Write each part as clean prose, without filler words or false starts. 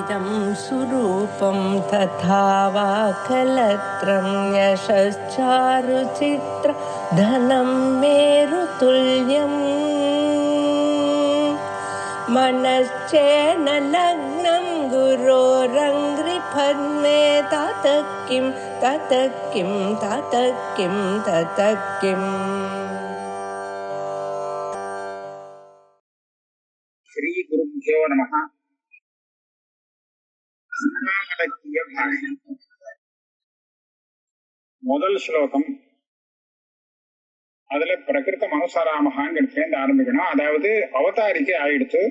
इदं सुरूपं तथा वा कलत्रं यशश्चारुचित्र धनं मेरुतुल्यम् मनश्चेन लग्नं गुरोरङ्घ्रिपद्मे ततः किं ततः किं ततः किं ततः किम्. श्री गुरुभ्यो नमः. முதல் ஸ்லோகம் அதுல பிரகிருத்தம் அனுசராமகான்னு ஆரம்பிக்கணும். அதாவது அவதாரிக்கை ஆயிடுத்து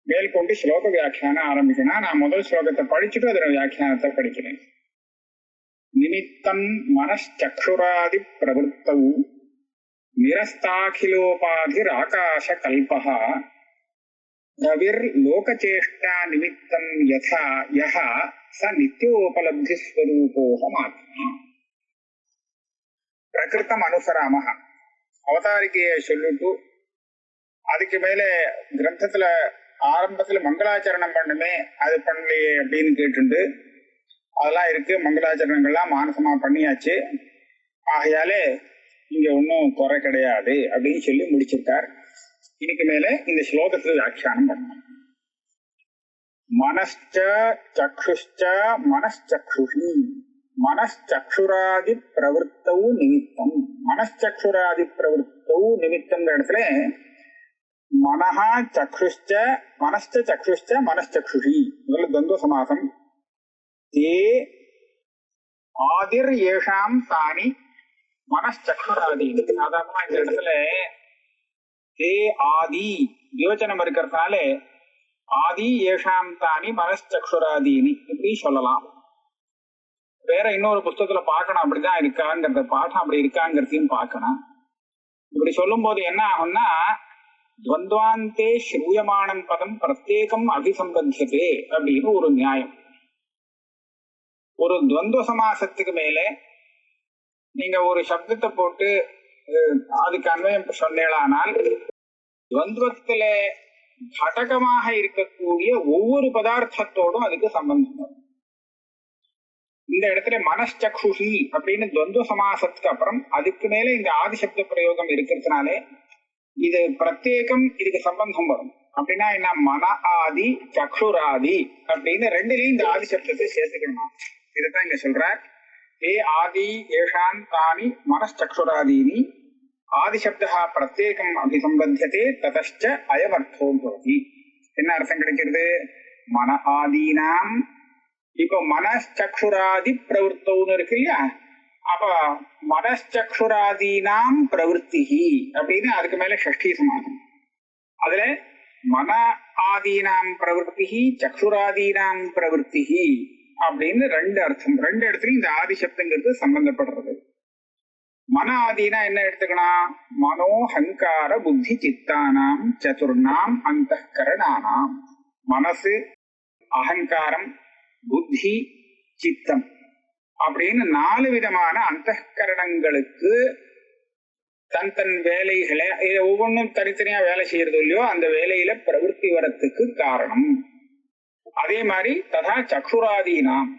மேற்கொண்டு ஸ்லோக வியாக்கியானம் ஆரம்பிக்கணும். நான் முதல் ஸ்லோகத்தை படிச்சுட்டு அதோட வியாக்கியானத்தை படிக்கிறேன். நிமித்தம் மனச்சக்ஷுராதி பிரவருத்தவு நிரஸ்தாகிலோபாதிர் ஆகாச கல்பஹா ரவிர் லோகச்சேஷ்டா நிமித்தம் யதா யஹ ச நித்யோபலப்தி ஸ்வரூபோகம் ஆத்மா. பிரகிருத்தம் அனுசராமஹ அவதாரிக்கையை சொல்லிட்டு அதுக்கு மேல கிரந்தத்துல ஆரம்பத்துல மங்களாச்சரணம் பண்ணுமே அது பண்ணலையே அப்படின்னு கேட்டுண்டு அதெல்லாம் இருக்கு. மங்களாச்சரணங்கள்லாம் மானசமா பண்ணியாச்சு. ஆகையாலே இங்க ஒன்னும் குறை கிடையாது அப்படின்னு சொல்லி முடிச்சிருக்கார். இன்னைக்கு மேல இந்த ஸ்லோகத்துக்கு வியாக்கியானம் பண்ணணும். மனஷ்ச சக்ஷுஷ்ச மனச்சக்ஷுஷி மனச்சக்ஷுராதி பிரவருத்தவு நிமித்தம். மனச்சக்ஷுராதி பிரவருத்தவு நிமித்தம் இடத்துல மனஹா சக்ஷுஷ்ச மனஷ்ச சக்ஷுஷ்ச மனச்சக்ஷுஷி முதல்ல துவந்த சமாசம். தே ஆதிர் ஏஷாம் தானி மனச்சக்ஷுராதி. சாதாரணமா இந்த இடத்துல தே ஆதி யோஜனம் இருக்கிறதுனால ஆதி ஏஷாம் தானி மனச்சக்ஷுராதீனி இப்படி சொல்லலாம். வேற இன்னொரு புஸ்தகத்துல பார்க்கணும் அப்படிதான் இருக்காங்கிறத பாடம் அப்படி இருக்காங்கிறதையும் பார்க்கணும். இப்படி சொல்லும் போது என்ன ஆகும்னா துவந்த்வாந்தே ஸ்ரூயமானம் பதம் பிரத்யேகம் அபிசம்பத்தியதே அப்படின்னு ஒரு நியாயம். ஒரு துவந்த சமாசத்துக்கு மேல நீங்க ஒரு சப்தத்தை போட்டு அதுக்கு அன்வயம் சொன்னேளானால் துவந்துவத்துல கடகமாக இருக்கக்கூடிய ஒவ்வொரு பதார்த்தத்தோடும் அதுக்கு சம்பந்தம் வரும். இந்த இடத்துல மனச்சக்ஷுஷி அப்படின்னு துவந்த சமாசத்துக்கு அப்புறம் அதுக்கு மேல இந்த ஆதிசப்த பிரயோகம் இருக்கிறதுனாலே இது பிரத்யேகம் இதுக்கு சம்பந்தம் வரும். அப்படின்னா என்ன, மன ஆதி சக்ஷுராதி அப்படின்னு ரெண்டுலையும் இந்த ஆதிசப்தத்தை சேர்த்துக்கணுமா. இதைத்தான் இங்க சொல்றார். ஏ ஆதி ஏஷான் தானி மனச்சக்ஷுராதீனி ஆதிசப்தா பிரத்யேகம் அபிசம்பத்தியதே ததச்ச அயமர்த்தோ பவதி. என்ன அர்த்தம் கிடைக்கிறது? மன ஆதீனாம் இப்போ மனச்சக்ஷுராதி பிரவருத்தவுன்னு இருக்கு இல்லையா, அப்ப மனச்சக்ஷுராதீனாம் பிரவருத்தி அப்படின்னு அதுக்கு மேல ஷஷ்டி சமாசம். அதுல மன ஆதீனாம் பிரவருத்தி சக்ஷுராதீனாம் பிரவருத்தி அப்படின்னு ரெண்டு அர்த்தம். ரெண்டு இடத்துலயும் இந்த ஆதிசப்தங்கிறது சம்பந்தப்படுறது. மன ஆதீனா என்ன எடுத்துக்கணும்? மனோஹங்கார புத்தி சித்தானாம் சதுர்ணாம் அந்த கரணானாம். மனசு, அகங்காரம், புத்தி, சித்தம் அப்படின்னு 4 விதமான அந்த கரணங்களுக்கு தன் தன் வேலைகளை ஒவ்வொன்றும் தனித்தனியா வேலை செய்யறது இல்லையோ அந்த வேலையில பிரவருத்தி வரத்துக்கு காரணம். அதே மாதிரி ததா சக்ஷுராதீனாம்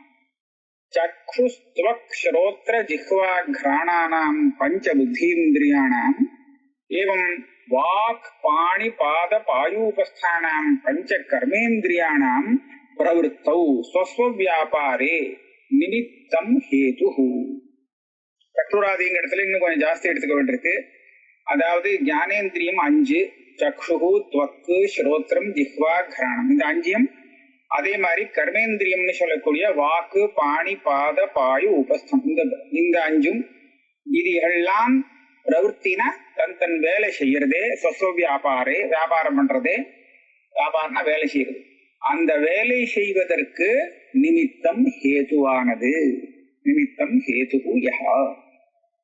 சக்ஷுஸ்த்வக் ஸ்ரோத்ர ஜிஹ்வா கிராணானாம் பஞ்ச புத்தீந்திரியாணாம் ஏவம் வாக் பாணி பாத பாயூபஸ்தானாம் பஞ்ச கர்மேந்திரியாணாம் பிரவருத்தௌ ஸ்வஸ்வ வியாபாரே நிமித்தம் ஹேது. சக்ஷுராதிங்க இடத்துல இன்னும் கொஞ்சம் ஜாஸ்தி எடுத்துக்க வேண்டியிருக்கு. அதாவது ஞானேந்திரியம் 5, சக்ஷு, துவக்கு, ஸ்ரோத்ரம், ஜிஹ்வா, கிராணம் இந்த 5யும், அதே மாதிரி கர்மேந்திரியம்னு சொல்லக்கூடிய வாக்கு, பாணி, பாத, பாயு, உபஸ்தம் இந்த 5ம் இது எல்லாம் பிரவருத்தினா தன் தன் வேலை செய்யறதே. ஸ்வஸ்வ வியாபாரே வியாபாரம் பண்றதே, வியாபாரம்னா வேலை செய்யறது. அந்த வேலை செய்வதற்கு நிமித்தம் ஹேதுவானது. நிமித்தம் ஹேது யஹா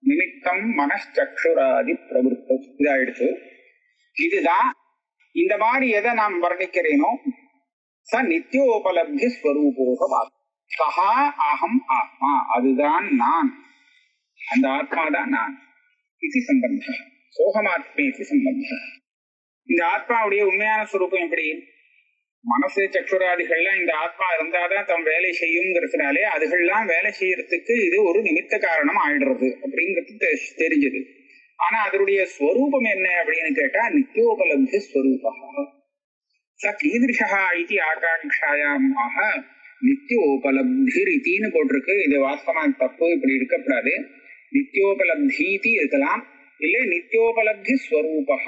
நிமித்தம் மனச்சக்ஷுராதி பிரவருத்தம் இதாயிடுச்சு. இதுதான் இந்த மாதிரி எதை நாம் வர்ணிக்கிறேனோ ச நித்யோபலப்தி ஸ்வரூபோகம் சஹா அகம் ஆத்மா, அதுதான் நான், அந்த ஆத்மா தான் நான். இது சம்பந்தம் சோகமாத்மே சம்பந்தம். இந்த ஆத்மாவுடைய உண்மையான ஸ்வரூபம் எப்படி? மனசு சக்ஷுராதிகள்லாம் இந்த ஆத்மா இருந்தாதான் தம் வேலை செய்யுங்கிறதுனாலே அதுகள்லாம் வேலை செய்யறதுக்கு இது ஒரு நிமித்த காரணம் ஆயிடுறது அப்படிங்கிறது தெரிஞ்சது. ஆனா அதனுடைய ஸ்வரூபம் என்ன அப்படின்னு கேட்டா நித்தியோபலப்தி ஸ்வரூபா ச கீதிருஷா இது ஆகாங்காயாமாக நித்தியோபலப்தி ரீதின்னு போட்டிருக்கு. இது வாஸ்தவமா தப்பு, இப்படி இருக்கக்கூடாது. நித்தியோபலப்தி இருக்கலாம், இல்ல நித்தியோபலப்தி ஸ்வரூபா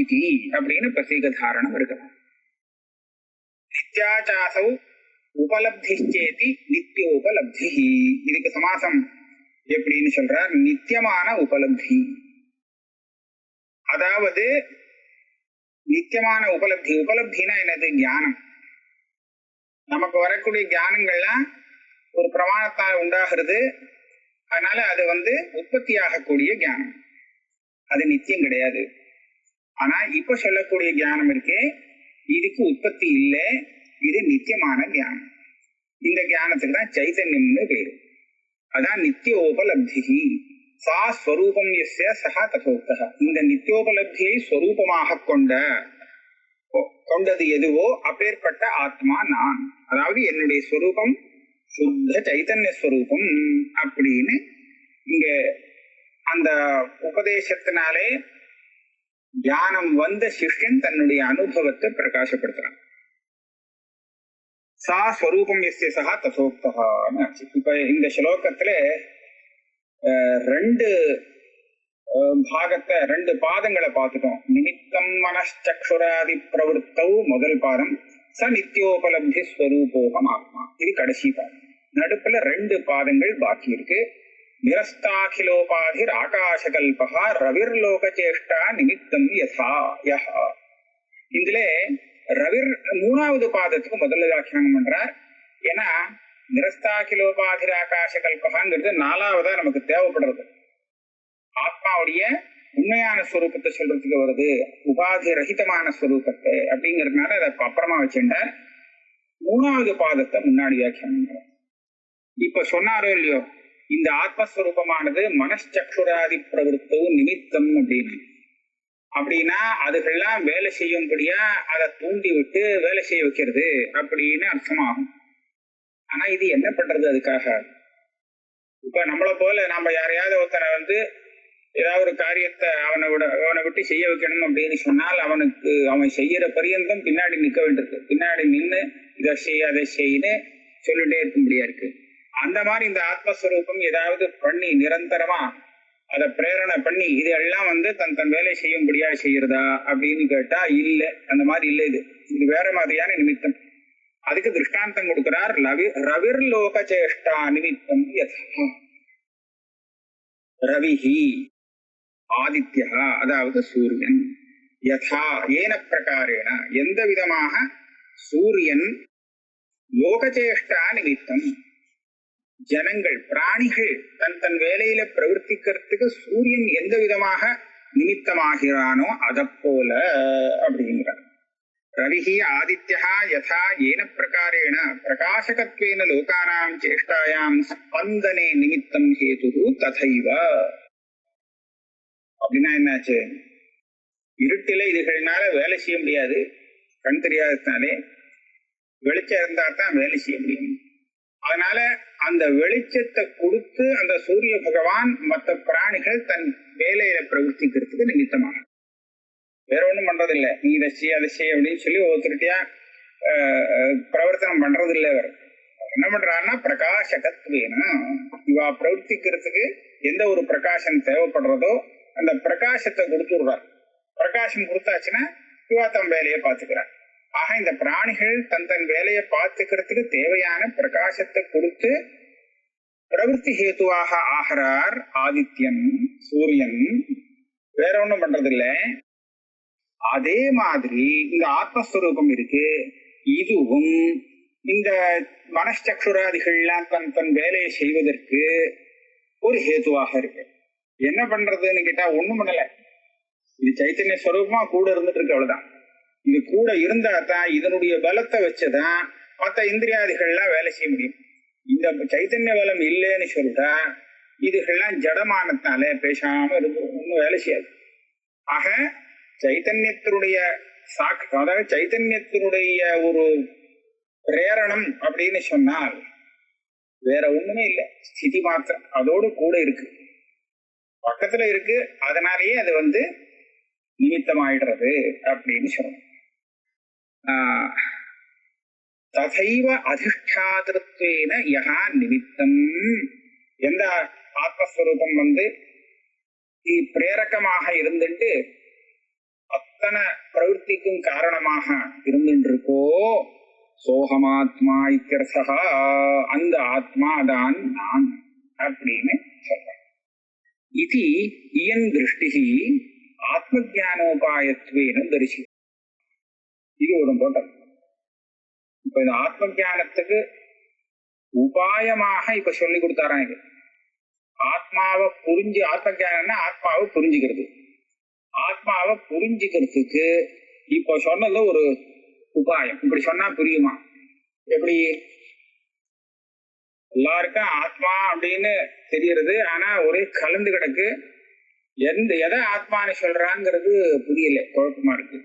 இது அப்படின்னு பிரசீக தாரணம் இருக்கலாம். நித்யாச்சாசௌ உபலப்திச்சேதி நித்தியோபலப்தி. இதுக்கு சமாசம் எப்படின்னு சொல்றார்? நித்தியமான உபலப்தி. அதாவது நித்தியமான உபலப்தி. உபலப்தினா என்னது? ஞானம். நமக்கு வரக்கூடிய ஞானங்கள்லாம் ஒரு பிரமாணத்தால் உண்டாகிறது. அதனால அது உற்பத்தி ஆகக்கூடிய ஞானம், அது நித்தியம் கிடையாது. ஆனா இப்ப சொல்லக்கூடிய ஞானம் இருக்கே, இதுக்கு உற்பத்தி இல்லை, இது நித்தியமான ஞானம். இந்த ஞானத்துக்கு தான் சைதன்யம்னு பேரு. அதான் நித்தியோபலப்தி. சா ஸ்வரூபம் யஸ்ய சஹா ததோக்தஹ. இந்த நித்தியோபலப்தியை ஸ்வரூபமாக கொண்டது எதுவோ அப்பேற்பட்ட ஆத்மா நான். அதாவது என்னுடைய ஸ்வரூபம் சுத்த சைத்தன்ய ஸ்வரூபம் அப்படின்னு இங்க அந்த உபதேசத்தினாலே ஞானம் வந்த சிஷ்யன் தன்னுடைய அனுபவத்தை பிரகாசப்படுத்துறான். சா ஸ்வரூபம் எஸ்ய சஹா ததோக்தஹான்னு ஆச்சு. இப்ப இந்த ஸ்லோகத்துல ரெண்டு பாகத்தை, ரெண்டு பாதங்களை பார்த்துட்டோம். நிமித்தம் மனச்சக்ஷுராதி பிரவருத்தௌ முதல் பாதம், ச நித்தியோபலப்தி ஸ்வரூபோகம் ஆத்மா, இது கடைசி பாதம். நடுப்புல ரெண்டு பாதங்கள் பாக்கி இருக்கு. நிரஸ்தாகிலோபாதிர் ஆகாசகல்பா ரவிர்லோக சேஷ்டா நிமித்தம் யதா யஹா. இதுல ரவிர் மூணாவது பாதத்துக்கு முதல்ல வியாக்கியானம் பண்றார். ஏன்னா நிரஸ்தாகிலோபாதிர் ஆகாசகல்பகாங்கிறது நாலாவதா நமக்கு தேவைப்படுறது. ஆத்மாவுடைய உண்மையான ஸ்வரூபத்தை சொல்றதுக்கு வருது, உபாதி ரஹிதமான ஸ்வரூபத்தை அப்படிங்கிறதுனால அதை அப்புறமா வச்சுட்டார். மூணாவது பாதத்தை முன்னாடி வியாக்கியானம் பண்றார். இப்ப சொன்னாரோ இல்லையோ, இந்த ஆத்மஸ்வரூபமானது மனச்சக்ஷுராதி பிரவருத்தவும் நிமித்தம் அப்படின்னா அதுகள்லாம் வேலை செய்யும்படியா அதை தூண்டி விட்டு வேலை செய்ய வைக்கிறது அப்படின்னு அர்த்தமாகும். ஆனா இது என்ன பண்றது? அதுக்காக இப்ப நம்மளை போல நாம யாரையாவது ஒருத்தனை ஏதாவது ஒரு காரியத்தை அவனை விட்டு செய்ய வைக்கணும் அப்படின்னு சொன்னால் அவன் செய்யற பரியந்தம் பின்னாடி நிற்க வேண்டியிருக்கு. பின்னாடி நின்று இதை செய் அதை செய்யு சொல்லிட்டே இருக்க முடியா இருக்கு. அந்த மாதிரி இந்த ஆத்மஸ்வரூபம் ஏதாவது பண்ணி நிரந்தரமா அதை பிரேரணை பண்ணி இதெல்லாம் தன் வேலை செய்யும்படியா செய்யறதா அப்படின்னு கேட்டா இல்ல, அந்த மாதிரி இல்லை. இது வேற மாதிரியான நிமித்தம். அதுக்கு திருஷ்டாந்தம் கொடுக்கிறார். ரவிர் லோக சேஷ்டா நிமித்தம் யதா. ரவிஹி ஆதித்யா, அதாவது சூரியன். யதா ஏன பிரகாரேன, எந்த விதமாக சூரியன் லோகச்சேஷ்டா நிமித்தம் ஜனங்கள் பிராணிகள் தன் வேலையில பிரவர்த்திக்கிறதுக்கு சூரியன் எந்த விதமாக நிமித்தமாகிறானோ அதை போல அப்படிங்கிறார். ரவிஹி ஆதித்யா யதா ஏன பிரகாரேண பிரகாசகத்வேன லோகானாம் சேஷ்டாயாம் ஸ்பந்தனே நிமித்தம் ஹேது ததைவ. அப்படின்னா என்னாச்சு? இருட்டில இதுகள்னால வேலை செய்ய முடியாது, கண் தெரியாததுனாலே. வெளிச்சம் இருந்தா தான் வேலை செய்ய முடியும். அதனால அந்த வெளிச்சத்தை கொடுத்து அந்த சூரிய பகவான் மற்ற பிராணிகள் தன் வேலையில பிரவர்த்திக்கிறதுக்கு நிமித்தமாக வேற ஒண்ணும் பண்றதில்லை. நீ இதை செய்ய அதை செய்ய அப்படின்னு சொல்லி ஒருத்தருட்டியா பிரவர்த்தனம் பண்றது இல்லை. அவர் என்ன பண்றாருன்னா பிரகாசகத்வேனா, இவா பிரவர்த்திக்கிறதுக்கு எந்த ஒரு பிரகாசம் தேவைப்படுறதோ அந்த பிரகாசத்தை கொடுத்துடுறார். பிரகாசம் கொடுத்தாச்சுன்னா இவா தன் வேலையை பார்த்துக்கிறார். ஆக இந்த பிராணிகள் தன் வேலையை பார்த்துக்கிறதுக்கு தேவையான பிரகாசத்தை கொடுத்து பிரவருத்தி ஹேத்துவாக ஆகிறார் ஆதித்யன், சூரியன். வேற ஒண்ணும் பண்றதில்லை. அதே மாதிரி இந்த ஆத்மஸ்வரூபம் இருக்கு, இதுவும் இந்த மனச்சக்ஷுராதிகள்லாம் தன் வேலையை செய்வதற்கு ஒரு ஹேத்துவாக இருக்கு. என்ன பண்றதுன்னு கேட்டா ஒண்ணும் பண்ணல. இது சைத்தன்ய ஸ்வரூபமா கூட இருந்துட்டு இருக்கு, அவ்வளவுதான். இது கூட இருந்தா தான் இதனுடைய பலத்தை வச்சுதான் மற்ற இந்திரியாதிகள்லாம் வேலை செய்ய முடியும். இந்த சைத்தன்ய பலம் இல்லைன்னு சொல்லிட்டா இதுகள்லாம் ஜடமானத்தால பேசாம ஒன்னும் வேலை செய்யாது. ஆக சைத்தன்யத்தினுடைய அதாவது சைத்தன்யத்தினுடைய ஒரு பிரேரணம் அப்படின்னு சொன்னால் வேற ஒண்ணுமே இல்லை, ஸ்திதி மாத்திரம் அதோடு கூட இருக்கு, பக்கத்துல இருக்கு. அதனாலேயே அது நிமித்தமாயிடுறது அப்படின்னு சொல்லணும். ததைவ அதிஷ்டாதிருத்வேன யஹா நிமித்தம், எந்த ஆத்மஸ்வரூபம் பிரேரகமாக இருந்துட்டு அத்தனை பிரவൃத்திக்கும் காரணமாக இருந்துட்டு இருக்கோ, சோகமாத்மா இத்தியர்த்தா, அந்த ஆத்மாதான் நான் அப்படின்னு சொல்றேன். இது இயன் திருஷ்டி ஆத்ம ஜானோபாயத்வேன தரிசி. இது ஒரு போட்டல். இப்ப இந்த ஆத்ம ஜானத்துக்கு உபாயமாக இப்ப சொல்லி கொடுத்தாராம். இது ஆத்மாவை புரிஞ்சு, ஆத்ம ஜானம்னா ஆத்மாவை புரிஞ்சுக்கிறது. ஆத்மாவை புரிஞ்சுக்கிறதுக்கு இப்ப சொன்னது ஒரு உபாயம். இப்படி சொன்னா புரியுமா? எப்படி? எல்லாருக்கும் ஆத்மா அப்படின்னு தெரியறது, ஆனா ஒரே கலந்து கிடக்கு. எதை ஆத்மான்னு சொல்றாங்கிறது புரியல, குழப்பமா இருக்கு.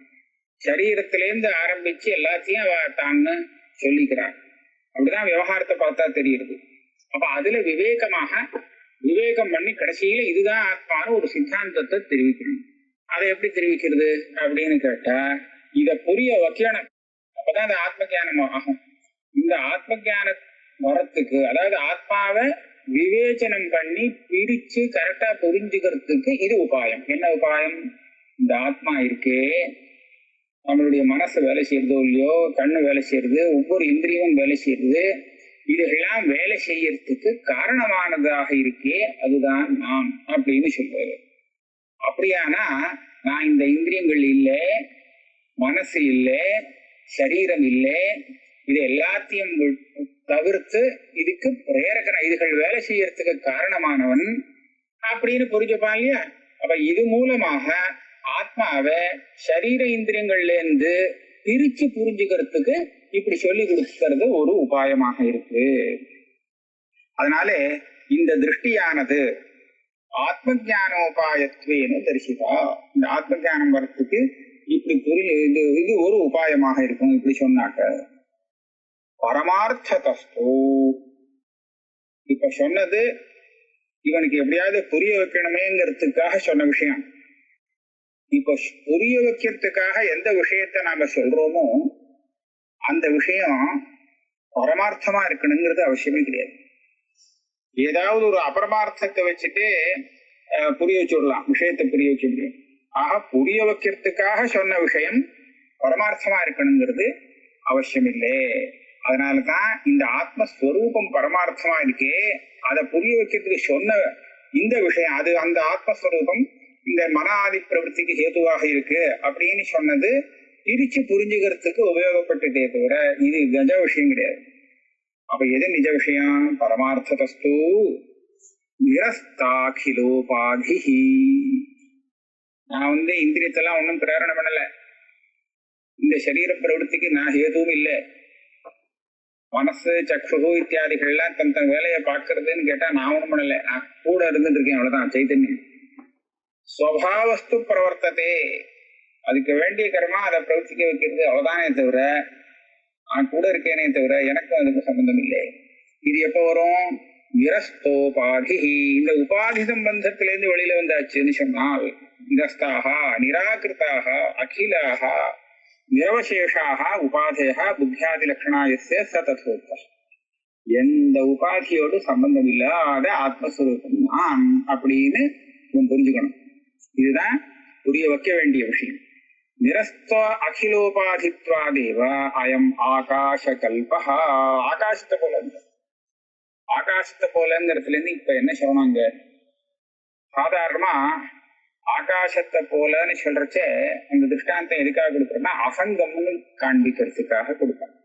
சரீரத்திலேருந்து ஆரம்பிச்சு எல்லாத்தையும் தான்னு சொல்லிக்கிறான். அப்படிதான் விவகாரத்தை பார்த்தா தெரியுது. அப்ப அதுல விவேகம் பண்ணி கடைசியில இதுதான் ஆத்மான்னு ஒரு சித்தாந்தத்தை தெரிவிக்கணும். அதை எப்படி தெரிவிக்கிறது அப்படின்னு கேட்டா, இத புரிய வைக்கணும். அப்பதான் இந்த ஆத்ம ஜானம் ஆகும். இந்த ஆத்ம ஜானம் வரத்துக்கு, அதாவது ஆத்மாவை விவேச்சனம் பண்ணி பிரிச்சு கரெக்டா புரிஞ்சுக்கிறதுக்கு இது உபாயம். என்ன உபாயம்? இந்த ஆத்மா இருக்கே, நம்மளுடைய மனசு வேலை செய்யறதோ இல்லையோ, கண்ணு வேலை செய்யறது, ஒவ்வொரு இந்திரியமும் வேலை செய்யறது, இதுகெல்லாம் வேலை செய்யறதுக்கு காரணமானதாக இருக்கே, அதுதான் நான் அப்படின்னு சொல்றது. அப்படியானா நான் இந்த இந்திரியங்கள் இல்லை, மனசு இல்லை, சரீரம் இல்லை, இது எல்லாத்தையும் தவிர்த்து இதுக்கு பிரேரகன, இதுகள் வேலை செய்யறதுக்கு காரணமானவன் அப்படின்னு புரிஞ்சுப்பான் இல்லையா? அப்ப இது மூலமாக ஆத்மாவை சரீர இந்திரியங்கள்ல இருந்து பிரிச்சு புரிஞ்சுக்கிறதுக்கு இப்படி சொல்லி கொடுக்கிறது ஒரு உபாயமாக இருக்கு. அதனால இந்த திருஷ்டியானது ஆத்ம ஜானோபாயத்வேன தரிசிதா. இந்த ஆத்ம ஜானம் வரத்துக்கு இப்படி இது ஒரு உபாயமாக இருக்கும். இப்படி சொன்னாக்க பரமார்த்ததஸ்தோ, இப்ப சொன்னது இவனுக்கு எப்படியாவது புரிய வைக்கணுமேங்கிறதுக்காக சொன்ன விஷயம். இப்ப புரிய வைக்கிறதுக்காக எந்த விஷயத்த நாம சொல்றோமோ அந்த விஷயம் பரமார்த்தமா இருக்கணுங்கிறது அவசியமே கிடையாது. ஏதாவது ஒரு அபரமார்த்தத்தை வச்சுட்டு புரிய வச்சுடலாம், விஷயத்தை புரிய வைக்க முடியும். ஆக புரிய வைக்கிறதுக்காக சொன்ன விஷயம் பரமார்த்தமா இருக்கணுங்கிறது அவசியம் இல்லை. அதனாலதான் இந்த ஆத்மஸ்வரூபம் பரமார்த்தமா இருக்கே, அதை புரிய வைக்கிறதுக்கு சொன்ன இந்த விஷயம், அது அந்த ஆத்மஸ்வரூபம் இந்த மன ஆதி பிரவൃத்திக்கு ஹேதுவாக இருக்கு அப்படின்னு சொன்னது பிரிச்சு புரிஞ்சுக்கிறதுக்கு உபயோகப்பட்டதே தவிர இது கஜ விஷயம் கிடையாது. அப்ப எது நிஜ விஷயம்? பரமார்த்ததஸ்து நிரஸ்தாகிலோபாதி. நான் இந்திரியத்தெல்லாம் ஒன்றும் பிரேரணை பண்ணல, இந்த சரீர பிரவൃத்திக்கு நான் ஹேதுவும் இல்லை. மனசு சக்ஷு இத்தியாதிகள்லாம் தன் வேலையை பார்க்கறதுன்னு கேட்டா நான் ஒண்ணும் பண்ணல, நான் கூட இருந்துட்டு இருக்கேன், அவ்வளவுதான். சைத்தன்யம் ஸ்வபாவஸ்து பிரவர்த்ததே, அதுக்கு வேண்டிய கர்மா அதை பிரவர்த்திக்க வைக்கிறது, அவ்வளவுதானே தவிர நான் கூட இருக்கேனே தவிர எனக்கும் அதுக்கு சம்பந்தம் இல்லை. இது எப்ப வரும்? நிரஸ்தோபாதி. இந்த உபாதி சம்பந்தத்திலேருந்து வெளியில வந்தாச்சுன்னு சொன்னால் நிரஸ்தாக நிராகிருத்தாக அகிலாக நிரவசேஷாக உபாதேகா புத்தியாதி லட்சணாயஸ்ய சததோக்த. எந்த உபாதியோடு சம்பந்தம் இல்லாத ஆத்மஸ்வரூபம் நான் அப்படின்னு புரிஞ்சுக்கணும். இதுதான் புரிய வைக்க வேண்டிய விஷயம். நிரஸ்த அகிலோபாதித்வாதேவ அயம் ஆகாஷ கல்பஹா. ஆகாசத்தை போல, ஆகாசத்தை போலங்கிறதுல இருந்து இப்ப என்ன சொல்லணுங்க? சாதாரணமா ஆகாசத்தை போலன்னு சொல்றச்ச அந்த திருஷ்டாந்தம் எதுக்காக கொடுக்குறோம்னா அசங்கம்னு காண்பிக்கிறதுக்காக கொடுப்பாங்க.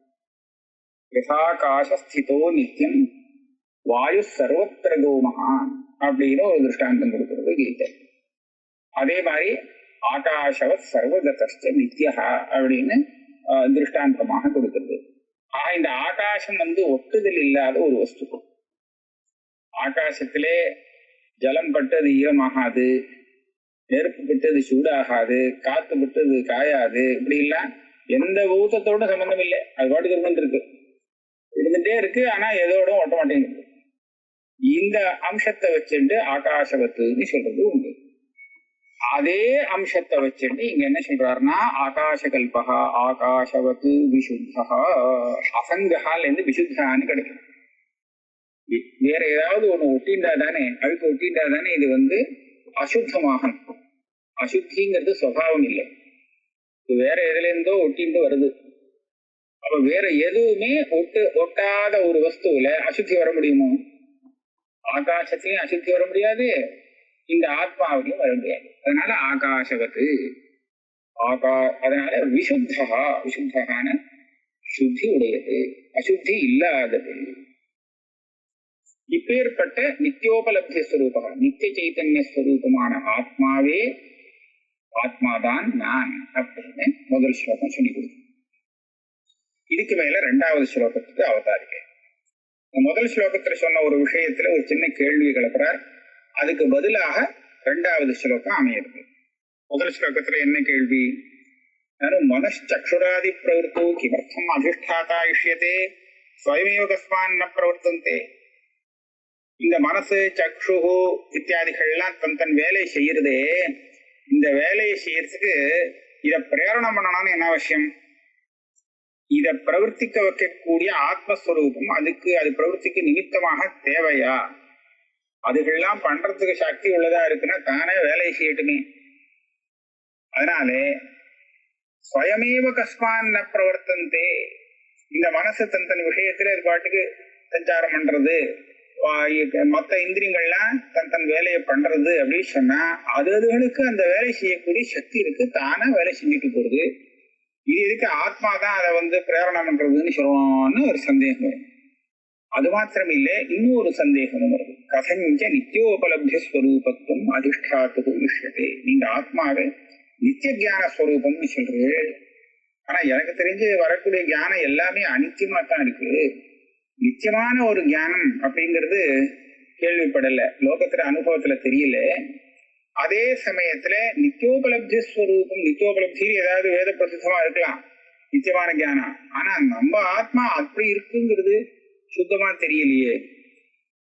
யதாகாசஸ்திதோ நித்தியம் வாயு சர்வத்திர கோமஹான் அப்படின்னு ஒரு திருஷ்டாந்தம் கொடுக்கிறது கீதை. அதே மாதிரி ஆகாஷவத் சர்வகதஸ்ட நித்யா அப்படின்னு திருஷ்டாந்தமாக கொடுக்கிறது. இந்த ஆகாசம் ஒட்டுதல் இல்லாத ஒரு வஸ்து. ஆகாசத்திலே ஜலம் பட்டு அது ஈரமாகாது, நெருப்பு விட்டு அது சூடாகாது, காத்து விட்டு அது காயாது, இப்படி எல்லாம் எந்த பூதத்தோட சம்பந்தம் இல்லை. அது பாட்டுக்கு இருக்கு, இருந்துட்டே இருக்கு. ஆனா எதோட ஒட்ட மாட்டேங்குது. இந்த அம்சத்தை வச்சுட்டு ஆகாசவத்துன்னு சொல்றது உண்டு. அதே அம்சத்தை வச்சுட்டு இங்க என்ன சொல்றாருன்னா ஆகாசகல்பகா ஆகாசவத்து விசுத்தகா. அசங்ககால இருந்து விசுத்தான்னு கிடைக்கும். வேற ஏதாவது ஒண்ணு ஒட்டிண்டா தானே, அழுக்கு ஒட்டிண்டா தானே இது அசுத்தமாகும். அசுத்திங்கிறது சுபாவம் இல்லை, இது வேற எதுல இருந்தோ ஒட்டிண்டு வருது. அப்ப வேற எதுவுமே ஒட்டாத ஒரு வஸ்துவில அசுத்தி வர முடியுமோ? ஆகாசத்திலையும் அசுத்தி வர முடியாது, இந்த ஆத்மாவிலையும் வர முடியாது. அதனால ஆகாசவத்து அதனால விசுத்தகா. விசுத்தகான சுத்தி உடையது, அசுத்தி இல்லாதது. இப்பேற்பட்ட நித்தியோபலப்தி ஸ்வரூபம், நித்திய சைத்தன்ய ஸ்வரூபமான ஆத்மாவே ஆத்மாதான் நான் அப்படின்னு முதல் ஸ்லோகம் சொல்லி கொடுக்கும். இதுக்கு மேல இரண்டாவது ஸ்லோகத்துக்கு அவதாரிக்க. முதல் ஸ்லோகத்துல சொன்ன ஒரு விஷயத்துல ஒரு சின்ன கேள்வி கிளப்புறார். அதுக்கு பதிலாக இரண்டாவது ஸ்லோகம் அமையிருக்கு. முதல் ஸ்லோகத்துல என்ன கேள்வி? மனச்சக்ஷுராதி பிரவருத்தோ கிமர்த்தம் அதிஷ்டாதா இஷ்யதே ஸ்வயமேவ கஸ்மான் ந பிரவர்த்தந்தே. இந்த மனசு சக்ஷு இத்தியாதிகள்லாம் தன் வேலையை செய்யறதே, இந்த வேலையை செய்யறதுக்கு இத பிரேரணம் பண்ணணும்னு என்ன அவசியம்? இத பிரவர்த்திக்க வைக்கக்கூடிய ஆத்மஸ்வரூபம் அதுக்கு அது பிரவர்த்திக்கு நிமித்தமாக தேவையா? அதுகெல்லாம் பண்றதுக்கு சக்தி உள்ளதா இருக்குன்னா தானே வேலையை செய்யட்டுமே. அதனாலே ஸ்வயமேவ கஸ்மான் ந பிரவர்த்தந்தே. இந்த மனசு தன் விஷயத்துல அது பாட்டுக்கு சஞ்சாரம் பண்றது, மற்ற இந்திரியங்கள்லாம் தன் வேலையை பண்றது அப்படின்னு சொன்னா அதுகளுக்கு அந்த வேலை செய்யக்கூடிய சக்தி இருக்கு, தானே வேலை செஞ்சுட்டு போறது. இது எதுக்கு ஆத்மாதான் அதை பிரேரணம் பண்றதுன்னு சொல்லணும்னு ஒரு சந்தேகம் வரும். அது மாத்திரம் இல்லை, இன்னொரு சந்தேகமும் வருது. கதஞ்ச நித்தியோபலப்தி ஸ்வரூபத்துவம் அதிஷ்டாத்து விஷயத்தை. நீங்க ஆத்மாவே நித்திய ஜான ஸ்வரூபம்னு சொல்றது, ஆனா எனக்கு தெரிஞ்சு வரக்கூடிய ஞானம் எல்லாமே அனித்தியமா தான் இருக்கு. நிச்சயமான ஒரு ஞானம் அப்படிங்கிறது கேள்விப்படல, லோகத்துல அனுபவத்துல தெரியல. அதே சமயத்துல நித்தியோபலப்தி ஸ்வரூபம், நித்தியோபலப்தி ஏதாவது வேத பிரசித்தமா இருக்கலாம் நிச்சயமான ஞானம், ஆனா நம்ம ஆத்மா அப்படி இருக்குங்கிறது சுத்தமா தெரியலையே.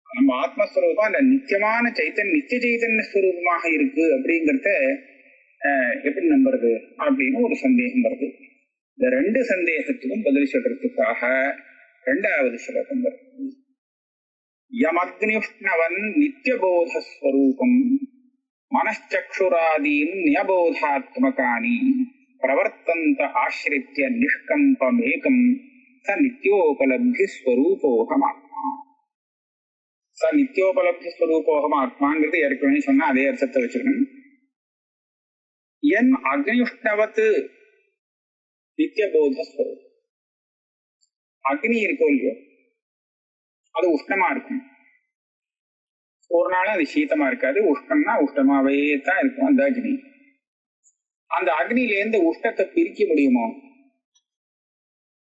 நம்ம ஆத்மஸ்வரூபம் அந்த நித்தியமான நித்திய சைத்தன்ய ஸ்வரூபமாக இருக்கு அப்படிங்கிறத எப்படி நம்புறது அப்படின்னு ஒரு சந்தேகம் வருது. இந்த ரெண்டு சந்தேகத்துக்கும் பதில் சொல்றதுக்காக இரண்டாவது ஸ்லோகம் வருது. யமக்னிஷ்ணவன் நித்தியபோதஸ்வரூபம் மனச்சக்ஷுராதீன் நியபோதாத்மகானி பிரவர்த்தந்த ஆசிரித்ய நிஷ்கம்பமேகம் ச நித்தியோபலப்தி ஸ்வரூபோகமாத்மா. ச நித்தியோபலப்தி ஸ்வரூபோகமாத்மாங்கிறது ஏற்கனவே சொன்னா அதே அர்த்தத்தை வச்சுக்கணும். என் அக்னியுஷ்ணவத்து நித்தியபோதஸ்வரூபம். அக்னி இருக்கோ இல்லையோ அது உஷ்ணமா இருக்கும், ஒரு நாளும் அது சீத்தமா இருக்காது. உஷ்ணம்னா உஷ்ணமாவே தான் இருக்கும் அந்த அக்னி. அந்த அக்னியிலேருந்து உஷ்ணத்தை பிரிக்க முடியுமோ?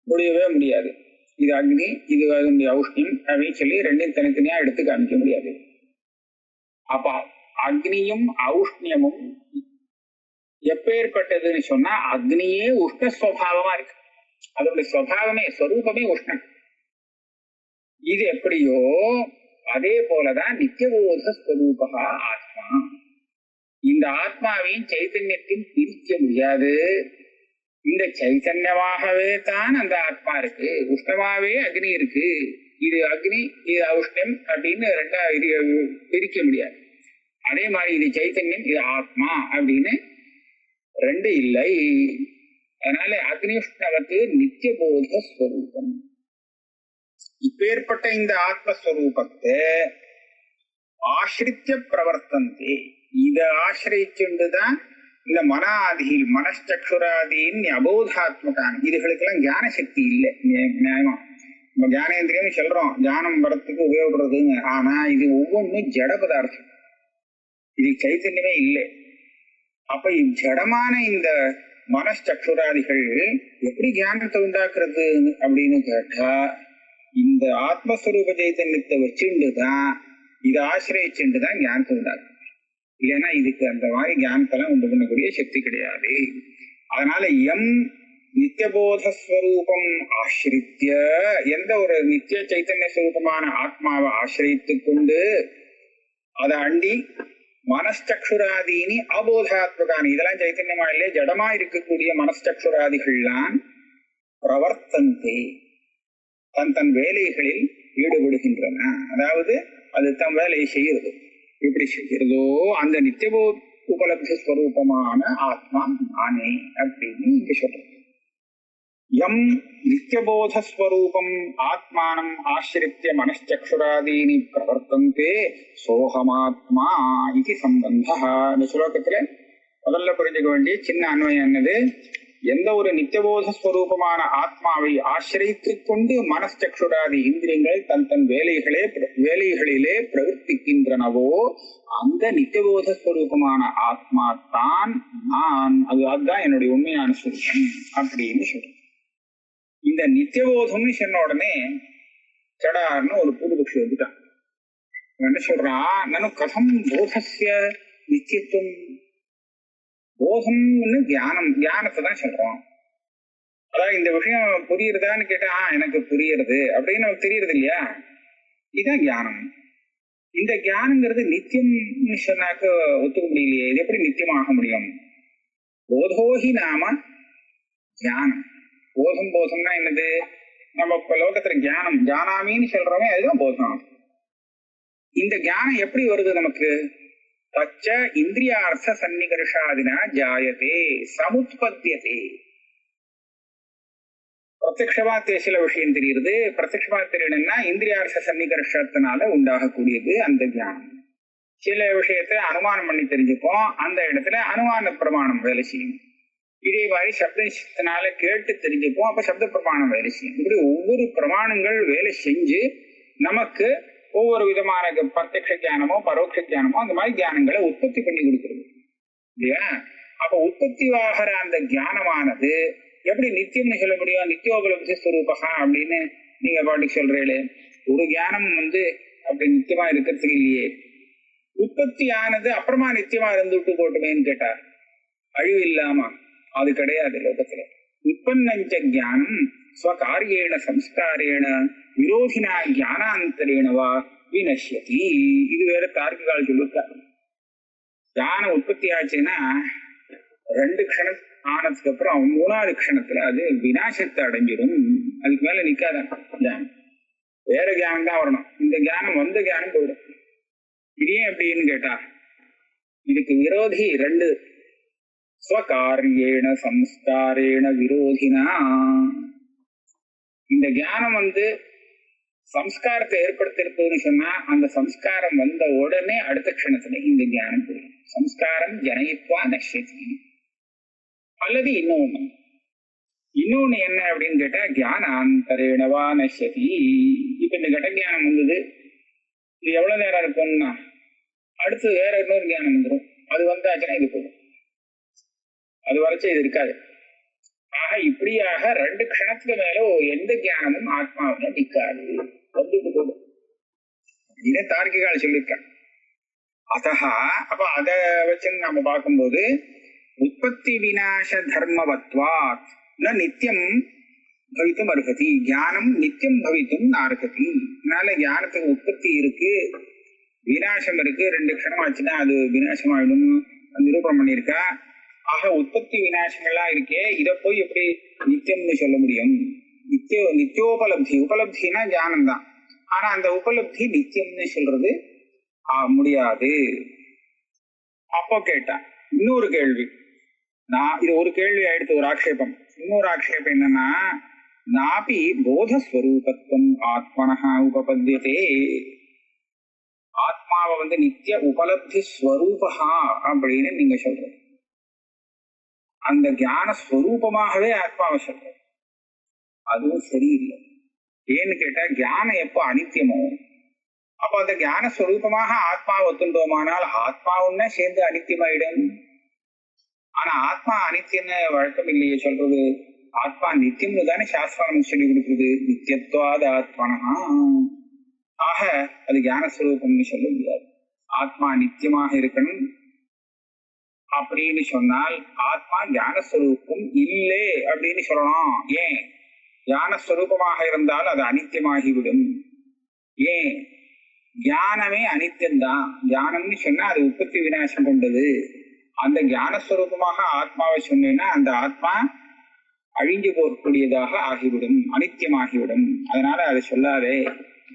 முடியவே முடியாது. இது அக்னி, இது அதனுடைய ஔஷ்ணியம் அப்படின்னு சொல்லி ரெண்டையும் தனித்தனியா எடுத்து காமிக்க முடியாது. அப்ப அக்னியும் ஔஷ்ணியமும் எப்பேற்பட்டதுன்னு சொன்னா அக்னியே உஷ்ணஸ்வபாவமா இருக்கு, அதனுடைய சுவாவமே ஸ்வரூபமே உஷ்ணம். இது எப்படியோ அதே போலதான் நித்தியபோத ஸ்வரூபா ஆத்மா. இந்த ஆத்மாவையும் சைத்தன்யத்தையும் பிரிக்க முடியாது. இந்த சைத்தன்யமாகவே தான் அந்த ஆத்மா இருக்கு, உஷ்ணமாவே அக்னி இருக்கு. இது அக்னி, இது உஷ்ணம் அப்படின்னு ரெண்டா பிரிக்க முடியாது. அதே மாதிரி இது சைத்தன்யம், இது ஆத்மா அப்படின்னு ரெண்டு இல்லை. அதனால அக்னிஷ்ணவத்து நித்தியபோத ஸ்வரூபம். இப்பேற்பட்ட இந்த ஆத்மஸ்வரூபத்தை ஆசிரித்திய பிரவர்த்தந்தே, இதை ஆசிரிச்சுண்டுதான் இந்த மனாதியில் மனச்சக்ஷுராதியின் அபோதாத்மகான இதுகளுக்கெல்லாம் ஞான சக்தி இல்லை. நியாயமா நம்ம ஞானேந்திரியம்னு சொல்றோம், ஞானம் வரத்துக்கு உபயோகப்படுறதுங்க. ஆனா இது ஒவ்வொன்றும் ஜட பதார்த்தம், இது சைத்தன்யமே இல்லை. அப்ப ஜடமான இந்த மனச்சக்ஷுராதிகள் எப்படி ஞானத்தை உண்டாக்குறது அப்படின்னு கேட்டா இந்த ஆத்மஸ்வரூப சைத்தன்யத்தை வச்சுண்டுதான் இதை ஆசிரியச்சுண்டுதான் ஞானத்தை உண்டாக்குறது. இல்லைன்னா இதுக்கு அந்த மாதிரி ஞானத்தெல்லாம் உண்டு பண்ணக்கூடிய சக்தி கிடையாது. அதனால எம் நித்தியபோதஸ்வரூபம் ஆசிரித்திய, எந்த ஒரு நித்திய சைத்தன்ய ஸ்வரூபமான ஆத்மாவை ஆசிரித்து கொண்டு அதை அண்டி மனஸ்சக்ஷுராதீனி அபோதாத்மகானி, இதெல்லாம் சைத்தன்யமா இல்லையே ஜடமா இருக்கக்கூடிய மனஸ்சக்ஷுராதிகள்லாம் பிரவர்த்தந்தே, தன் தன் வேலைகளில் ஈடுபடுகின்றன. அதாவது அது தன் வேலையை செய்யறது. எப்படி செய்யறதோ அந்த நித்தியபோ உபலப்தி ஸ்வரூபமான ஆத்மா நானே அப்படின்னு இங்க சொல்றது. எம் நித்தியபோதஸ்வரூபம் ஆத்மானம் ஆசிரித்ய மனச்சக்ஷுராதீனி பிரவர்த்தந்தே சோகமாத்மா இது சம்பந்த. இந்த ஸ்லோகத்துல முதல்ல புரிஞ்சுக்க வேண்டிய சின்ன அன்வயம் என்னது, எந்த ஒரு நித்தியபோதஸ்வரூபமான ஆத்மாவை ஆசிரித்து கொண்டு மனச்சக்ஷுராதி இந்திரியங்கள் தன் தன் வேலைகளிலே பிரவர்த்திக்கின்றனவோ அந்த நித்தியபோதஸ்வரூபமான ஆத்மா தான் நான், அதுதான் என்னுடைய உண்மையான சுருக்கம் அப்படின்னு சொல்றேன். இந்த நித்தியபோதம்னு சொன்ன உடனே சடார்னு ஒரு பூர்வபக்ஷி வந்துட்டான். என்ன சொல்றான், நானும் கதம் போதஸ்ய நித்தியத்துவம், போதம்னு தியானத்தை தான் சொல்றோம். அதாவது இந்த விஷயம் புரியுறதான்னு கேட்டா எனக்கு புரியுறது அப்படின்னு நமக்கு தெரியுறது இல்லையா, இதுதான் ஞானம். இந்த ஞானங்கிறது நித்தியம்னு சொன்னாக்க ஒத்துக்க முடியலையே, இது எப்படி நித்தியமாக முடியும்? போதோஹி நாம ஞானம். போதம்னா என்னது, நம்ம இப்ப லோகத்துல ஞானம் ஜானாமின்னு சொல்றோமே அதுதான் போதம். இந்த ஞானம் எப்படி வருது நமக்கு? தச்ச இந்திரியார்த்த சன்னிகர்ஷாதினா ஜாயதே சமுத்பத்தியதே. பிரத்யக்ஷமா சில விஷயம் தெரியுது, பிரத்யக்ஷமா தெரியணும்னா இந்திரியார்த்த சன்னிகர்ஷத்தினால உண்டாகக்கூடியது அந்த ஞானம். சில விஷயத்த அனுமானம் பண்ணி தெரிஞ்சுப்போம், அந்த இடத்துல அனுமான பிரமாணம் வேலை செய்யும். இதே மாதிரி சப்தத்தினால கேட்டு தெரிஞ்சுப்போம், அப்ப சப்த பிரமாணம் வேலை செய்யும். இப்படி ஒவ்வொரு பிரமாணங்கள் வேலை செஞ்சு நமக்கு ஒவ்வொரு விதமான பிரத்யக்ஷ ஜானமோ பரோட்ச ஜானமோ அந்த மாதிரி ஜானங்களை உற்பத்தி பண்ணி கொடுக்கிறது இல்லையா. அப்ப உற்பத்தி ஆகிற அந்த ஞானமானது எப்படி நித்தியம்னு சொல்ல முடியும்? நித்தியோபலப்தி ஸ்வரூபகா அப்படின்னு நீங்க பாட்டுக்கு சொல்றீங்களே, ஒரு ஞானம் அப்படி நித்தியமா இருக்கிறதுக்கு இல்லையே. உற்பத்தி ஆனது அப்புறமா நித்தியமா இருந்துட்டு போட்டுமேன்னு கேட்டார், அழிவு இல்லாம அது கிடையாது லோகத்துல. உற்பத்தி ஜானம் ஸ்வகாரியேண சம்ஸ்காரேண விரோதினா ஞானாந்தரேணவா வினஷ்யதி. இது வேற தார்க்கிகால் சொல்லிருக்காரு. ஞானம் உற்பத்தி ஆச்சுன்னா 2 க்ஷணம் ஆனதுக்கு அப்புறம் 3வது க்ஷணத்துல அது விநாசத்தை அடைஞ்சிடும். அதுக்கு மேல நிக்காத ஞானம், வேற ஞானம் தான் வரணும். இந்த ஞானம் வந்த ஞானம் போயிடும். இதே எப்படின்னு கேட்டா இதுக்கு விரோதி 2, ஸ்வகாரியேண சம்ஸ்காரேண விரோதினா. இந்த ஞானம் சம்ஸ்காரத்தை ஏற்படுத்திருப்பதுன்னு சொன்னா அந்த சம்ஸ்காரம் வந்த உடனே அடுத்த க்ஷணத்துல இந்த ஞானம் புரியும். சம்ஸ்காரம் ஜனயித்வா நஷ்யதி. அல்லது இன்னொன்னு என்ன அப்படின்னு கேட்டா ஞானாந்தரேணவா நஷ்யதி. இப்ப இந்த கட ஞானம் வந்தது, இது எவ்வளவு நேரம் இருக்கும்னா அடுத்து வேற இன்னொரு ஞானம் வந்துடும். அது வந்தாச்சுன்னா இது போடும், அது வரைக்கும் இது இருக்காது. ஆக இப்படியாக 2 க்ஷணத்துக்கு மேல எந்த ஞானமும் ஆத்மாவில நிக்காது, வந்துட்டு போடும். இதே தார்க்கிகால சொல்லியிருக்காங்க. அதஹா அப்ப அதை வச்சு நம்ம பார்க்கும்போது உற்பத்தி விநாச தர்மவத்வாத் ந நித்தியம் பவித்தும் அர்ஹதி. ஞானம் நித்தியம் பவித்தும் நார்ஹதி. அதனால ஞானத்துக்கு உற்பத்தி இருக்கு, விநாசம் இருக்கு. 2 க்ஷணம் ஆச்சுன்னா அது விநாசம் ஆயிடும் நிரூபணம் பண்ணியிருக்கா. ஆக உற்பத்தி விநாசங்கள்லாம் இருக்கே, இதை போய் எப்படி நித்தியம்னு சொல்ல முடியும்? நித்தியோபலப்தி, உபலப்தினா ஞானம் தான். ஆனா அந்த உபலப்தி நித்தியம்னு சொல்றது முடியாது. அப்போ கேட்டான் இன்னொரு கேள்வி. இது ஒரு கேள்வி ஆயிடுத்து, ஒரு ஆக்ஷேபம். இன்னொரு ஆக்ஷேபம் என்னன்னா, நாபி போதஸ்வரூபத்துவம் ஆத்மனஹா உபபத்தியதே. ஆத்மாவை நித்திய உபலப்தி ஸ்வரூபா அப்படின்னு நீங்க சொல்றது, அந்த ஞான ஸ்வரூபமாகவே ஆத்மாவை சொல்றது, அதுவும் சரியில்லை. ஏன்னு கேட்டா ஞானம் எப்போ அனித்தியமோ அப்போ அந்த ஞான ஸ்வரூபமாக ஆத்மாவை ஒத்துண்டோமானால் ஆத்மாவுன்னா சேர்ந்து அனித்தியமாயிடும். ஆனா ஆத்மா அனித்தியன்னு வழக்கம் இல்லையே சொல்றது. ஆத்மா நித்தியம்னு தானே சாஸ்திரம் சொல்லி கொடுக்குறது, நித்தியத்துவாத ஆத்மனா. ஆக அது ஞானஸ்வரூபம்னு சொல்ல முடியாது. ஆத்மா நித்தியமாக இருக்கணும், அப்படின்னு சொன்னால் ஆத்மா ஞானஸ்வரூபம் இல்லை அப்படின்னு சொல்லணும். ஏன்? ஞானஸ்வரூபமாக இருந்தால் அது அனித்தியமாகிவிடும். ஏன்? ஞானமே அனித்தியம்தான். ஞானம்னு சொன்னா அது உற்பத்தி விநாசம் கொண்டது. அந்த ஞானஸ்வரூபமாக ஆத்மாவை சொன்னேன்னா அந்த ஆத்மா அழிஞ்சு போகக்கூடியதாக ஆகிவிடும், அனித்தியமாகிவிடும். அதனால அதை சொல்லாதே.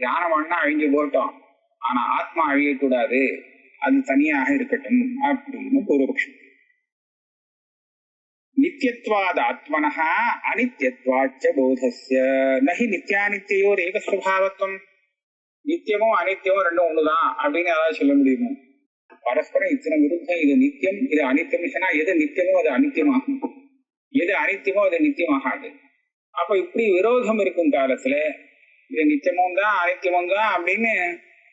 ஞானம்னா அழிஞ்சு போட்டோம், ஆனா ஆத்மா அழியக்கூடாது, அது தனியாக இருக்கட்டும் அப்படின்னு பூர்வபக்ஷம். நித்தியத்வாத் ஆத்மனஹ அனித்தியத்வாச்ச போதஸ்ய நஹி நித்யானித்யோர் ஏக ஸ்வபாவத்துவம். நித்தியமும் அனித்தியமும் ரெண்டும் ஒண்ணுதான் அப்படின்னு ஏதாவது சொல்ல முடியுமோ? பரஸ்பரம் இத்தனை விருத்தம். இது நித்தியம், இது அனித்தியம் சொன்னா எது நித்தியமோ அது அனித்தியமாகும், எது அனித்தியமோ அது நித்தியமாகாது. அப்ப இப்படி விரோதம் இருக்கும் காலத்துல இது நித்தியமும் தான் அனித்தியமும் தான் அப்படின்னு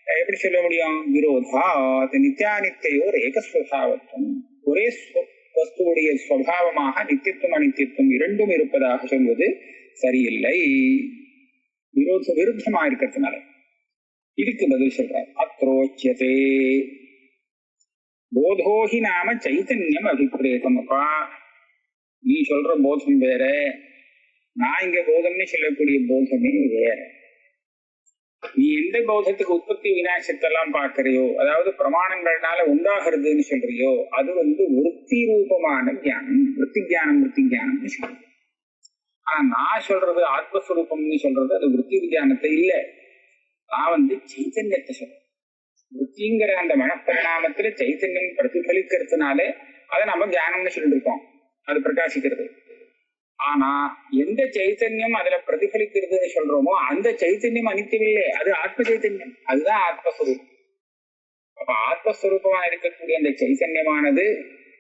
எப்படி சொல்ல முடியும்? விரோதா நித்தியானித்தையோர் ஏகஸ்வபாவத்துவம். ஒரே வஸ்துவுடைய ஸ்வபாவமாக நித்தியத்துவம் அனித்தியத்துவம் இரண்டும் இருப்பதாக சொல்வது சரியில்லை, விருத்தமா இருக்கிறதுனால. இதுக்கு பதில் சொல்றார். அத்ரோச்சியதே போதோஹி நாம சைத்தன்யம் அபிப்பிரேதம். அப்பா நீ சொல்ற போதம் வேற, நான் இங்க போதம்னு சொல்லக்கூடிய போதமே வேற. நீ எந்த போதத்துக்கு உற்பத்தி விநாசத்தெல்லாம் பார்க்கறியோ, அதாவது பிரமாணங்கள்னால உண்டாகிறதுன்னு சொல்றியோ, அது விருத்தி ரூபமான தியானம், விருத்தி தியானம்னு சொல்றது. ஆனா நான் சொல்றது ஆத்மஸ்வரூபம்னு சொல்றது அது விருத்தி தியானத்தை இல்ல, நான் சைத்தன்யத்தை சொல்றேன். விருத்திங்கிற அந்த மனப்பரிணாமத்துல சைத்தன்யம் பிரதிபலிக்கிறதுனால அதை நம்ம தியானம்னு சொல்லிட்டு இருக்கோம், அது பிரகாசிக்கிறது. ஆனா எந்த சைத்தன்யம் அதுல பிரதிபலிக்கிறதுன்னு சொல்றோமோ அந்த சைத்தன்யம் அனித்தியம் இல்லை, அது ஆத்ம சைத்தன்யம், அதுதான் ஆத்மஸ்வரூபம். அப்ப ஆத்மஸ்வரூபமா இருக்கக்கூடிய அந்த சைத்தன்யமானது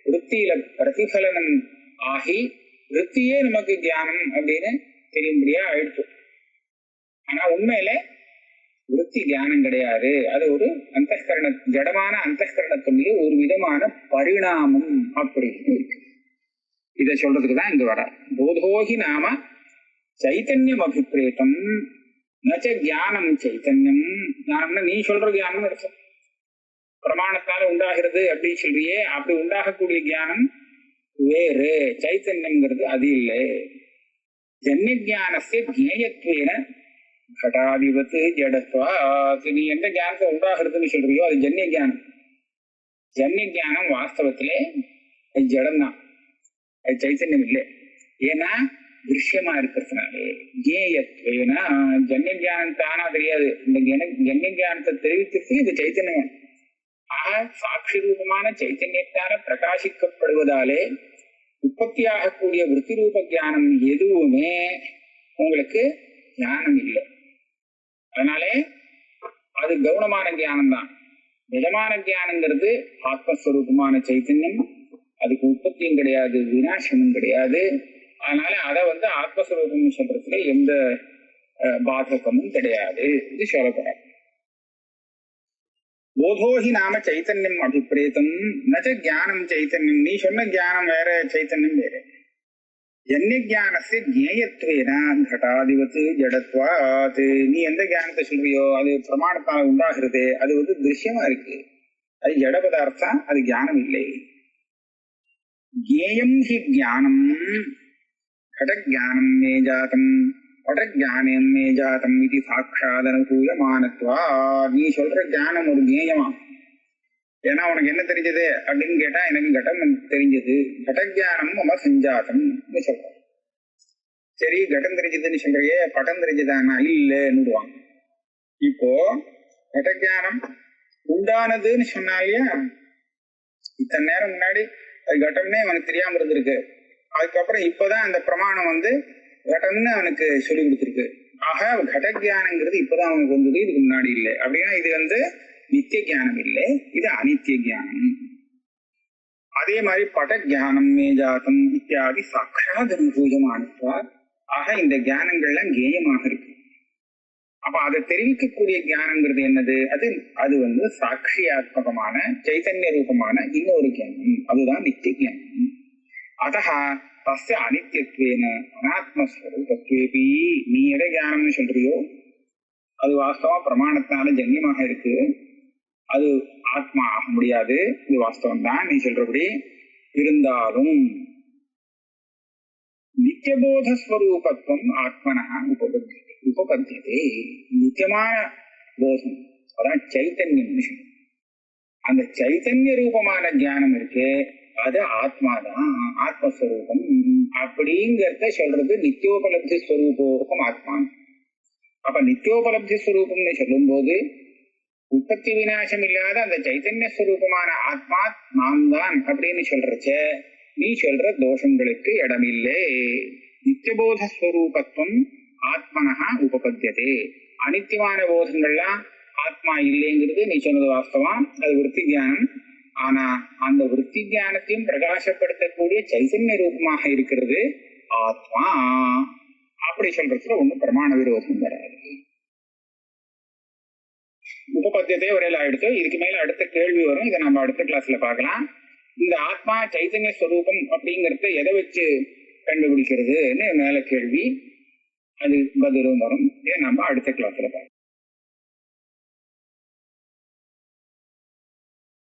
விருத்தியில பிரதிபலனம் ஆகி விருத்தியே நமக்கு தியானம் அப்படின்னு தெரியும்படியா ஆயிடுச்சு. ஆனா உண்மையில விருத்தி தியானம் கிடையாது, அது ஒரு அந்தஸ்கரண ஜடமான அந்தஸ்கரணத்துடைய ஒரு விதமான பரிணாமம் அப்படின்னு இருக்கு. இதை சொல்றதுக்குதான் இங்க வர. போதோஹி நாம சைத்தன்யம் அபிப்பிரேதம் நச்ச ஞானம் சைத்தன்யம். ஞானம்னா நீ சொல்ற ஞானம் இருக்கும், பிரமாணத்தால உண்டாகிறது அப்படின்னு சொல்றியே, அப்படி உண்டாகக்கூடிய ஞானம் வேறு, சைத்தன்யம்ங்கிறது அது இல்லை. ஜன்ய ஜானஸ்ய ஜேயத்வேன கடாதிபத்து ஜடத்வாத். நீ எந்த ஞானத்தை உண்டாகிறதுன்னு சொல்றியோ அது ஜன்ய ஜானம். ஜன்ய ஜானம் வாஸ்தவத்திலே அது ஜடம்தான், அது சைத்தன்யம் இல்லை. ஏன்னா திருஷ்யமா இருக்கிறதுனாலே. ஜேயத்வேனா ஜன்ய ஜானம் தானா தெரியாது, இந்த ஜன்ய ஜானத்தை தெரிவிக்கிறதுக்கு இது சைத்தன்யம். சாட்சி ரூபமான சைத்தன்யத்தால பிரகாசிக்கப்படுவதாலே உற்பத்தி ஆகக்கூடிய விருத்தி ரூப ஜானம் எதுவுமே உங்களுக்கு ஞானம் இல்லை. அதனாலே அது கவுனமான ஜானம் தான். நிஜமான ஜானங்கிறது ஆத்மஸ்வரூபமான சைத்தன்யம், அதுக்கு உற்பத்தியும் கிடையாது, விநாசமும் கிடையாது. அதனால அதை ஆத்மஸ்வரூபம் சொல்றதுல எந்த பாதகமும் கிடையாது, இது சொல்லப்படாது. போதோஹி நாம சைத்தன்யம் அபிப்பிரேதம் நச்ச ஞானம் சைத்தன்யம். நீ சொன்ன ஞானம் வேற, சைத்தன்யம் வேற. ஜன்ய ஜானஸ்ய ஜேயத்வேன கடாதிபத்து ஜடத்வாத். நீ எந்த ஞானத்தை சொல்றியோ அது பிரமாணத்தால் உண்டாகிறது, அது திருஷ்யமா இருக்கு, அது ஜட பதார்த்தம், அது ஞானம் இல்லை. ஜேயம் ஹி ஞானம் கடஜானம் மே ஜாதம் படஜானம் மே ஜாதம் இது சாட்சாதனுகூயமானத்வா. நீ சொல்ற ஞானம் ஒரு ஜேயமா. ஏன்னா உனக்கு என்ன தெரிஞ்சது அப்படின்னு கேட்டா எனக்கு கடம் தெரிஞ்சது, கடஜானம் மம சஞ்சாதம் சொல்ற. சரி கடம் தெரிஞ்சதுன்னு சொல்றியே, படம் தெரிஞ்சதானா? இல்லைன்னுடுவாங்க. இப்போ கடஜானம் உண்டானதுன்னு சொன்னாலியா, இத்தனை நேரம் முன்னாடி அது கடம்னே அவனுக்கு தெரியாம இருந்திருக்கு, அதுக்கப்புறம் இப்பதான் அந்த பிரமாணம் கடம்னு அவனுக்கு சொல்லி கொடுத்துருக்கு. ஆக கடஜானங்கிறது இப்பதான் அவனுக்கு வந்தது, இதுக்கு முன்னாடி இல்லை. அப்படின்னா இது நித்திய ஜானம் இல்லை, இது அனித்திய ஜானம். அதே மாதிரி படஜானம் மேஜாதம் இத்தியாதி சாட்சாத் அனுபூயமானத்வார். ஆக இந்த ஞானங்கள்லாம் கேயமாக இருக்கு. அப்ப அதை தெரிவிக்கக்கூடிய ஞானங்கிறது என்னது? அது சாட்சியாத்மகமான சைத்தன்ய ரூபமான இன்னொரு ஞானம், அதுதான் நித்திய ஞானம். அதஹ தஸ்ய அனித்தியத்வேன அனாத்மஸ்வரூபத்வேபி. நீ எதை ஞானம்னு சொல்றியோ அது வாஸ்தவம் பிரமாணத்தினால ஜன்யமாக இருக்கு, அது ஆத்மா ஆக முடியாது, இது வாஸ்தவம் தான் நீ சொல்றபடி. இருந்தாலும் நித்தியபோதஸ்வரூபத்துவம் ஆத்மனா உபபத்தியதே. நித்தியமான போதம், அதான் சைத்தன்யம் விஷயம். அந்த சைத்தன்ய ரூபமான ஞானம் இருக்கு, அது ஆத்மாதான், ஆத்மஸ்வரூபம் அப்படிங்கிறத சொல்றது நித்தியோபலப்தி ஸ்வரூபோகம் ஆத்மா. அப்ப நித்தியோபலப்தி ஸ்வரூபம்னு சொல்லும் போது உற்பத்தி விநாசம் இல்லாத அந்த சைத்தன்ய ஸ்வரூபமான ஆத்மா நான் தான் அப்படின்னு சொல்றச்ச நீ சொல்ற தோஷங்களுக்கு இடமில்லை. நித்தியபோத ஸ்வரூபத்துவம் ஆத்மனஹா உபபத்தியதே. அனித்தியமான போதங்கள்லாம் ஆத்மா இல்லைங்கிறது நீ சொன்னது வாஸ்தவம், அது விருத்தி ஞானம். ஆனா அந்த விருத்தி ஞானத்தையும் பிரகாசப்படுத்தக்கூடிய சைத்தன்ய ரூபமாக இருக்கிறது ஆத்மா. அப்படி சொல்றதுல ஒன்றும் பிரமாண விரோதம் வராது. உபபத்தியதே ஒரே ஆயிடுச்சு. இதுக்கு மேல அடுத்த கேள்வி வரும், இதை நம்ம அடுத்த கிளாஸ்ல பார்க்கலாம். இந்த ஆத்மா சைத்தன்ய ஸ்வரூபம் அப்படிங்கறத எதை வச்சு கண்டுபிடிக்கிறதுன்னு மேல கேள்வி, அது பதிலும் வரும். இதை நம்ம அடுத்த கிளாஸ்ல பார்க்கலாம்.